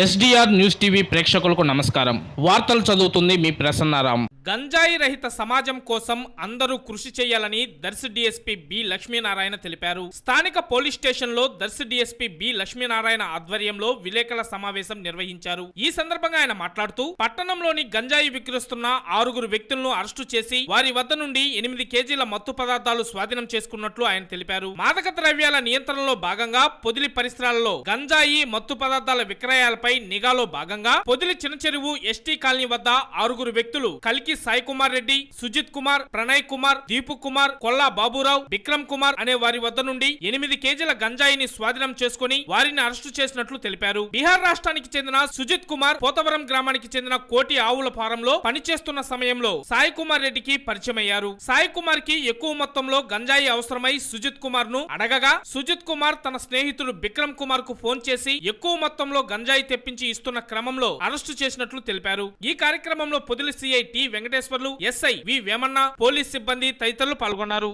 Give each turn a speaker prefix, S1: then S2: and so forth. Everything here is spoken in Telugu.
S1: ఎస్డిఆర్ న్యూస్ టీవీ ప్రేక్షకులకు నమస్కారం. వార్తలు చదువుతుంది మీ ప్రసన్నారాం. గంజాయి రహిత సమాజం కోసం అందరూ కృషి చేయాలని దర్శి డీఎస్పీ బి లక్ష్మీనారాయణ తెలిపారు. స్థానిక పోలీస్ స్టేషన్ లో దర్శి డీఎస్పీ బి లక్ష్మీనారాయణ ఆధ్వర్యంలో విలేకరుల సమావేశం నిర్వహించారు. ఈ సందర్భంగా ఆయన మాట్లాడుతూ పట్టణంలోని గంజాయి విక్రయిస్తున్న 6 వ్యక్తులను అరెస్టు చేసి వారి వద్ద నుండి 8 కేజీల మత్తు పదార్థాలు స్వాధీనం చేసుకున్నట్లు ఆయన తెలిపారు. మాదక ద్రవ్యాల నియంత్రణలో భాగంగా పొదిలి పరిసరాలలో గంజాయి మత్తు పదార్థాల విక్రయాలపై నిఘాలో భాగంగా పొదిలి చిన్న చెరువు ఎస్టీ కాలనీ వద్ద 6 వ్యక్తులు కలికి సాయి కుమార్ రెడ్డి, సుజిత్ కుమార్, ప్రణయ్ కుమార్, దీపు కుమార్, కొల్లా బాబురావు, విక్రమ్ కుమార్ అనే వారి వద్ద నుండి 8 కేజీల గంజాయిని స్వాధీనం చేసుకుని వారిని అరెస్టు చేసినట్లు తెలిపారు. బీహార్ రాష్ట్రానికి చెందిన సుజిత్ కుమార్ పోతవరం గ్రామానికి చెందిన కోటి ఆవుల ఫారంలో పనిచేస్తున్న సమయంలో సాయి కుమార్ రెడ్డికి పరిచయమయ్యారు. సాయి కుమార్ కి ఎక్కువ మొత్తంలో గంజాయి అవసరమై సుజిత్ కుమార్ ను అడగగా సుజిత్ కుమార్ తన స్నేహితుడు విక్రమ్ కుమార్ కు ఫోన్ చేసి ఎక్కువ మొత్తంలో గంజాయి తెప్పించి ఇస్తున్న క్రమంలో అరెస్టు చేసినట్లు తెలిపారు. ఈ కార్యక్రమంలో Podili CI T Venkateswarlu, SI వి వేమన్న, పోలీస్ సిబ్బంది తదితరులు పాల్గొన్నారు.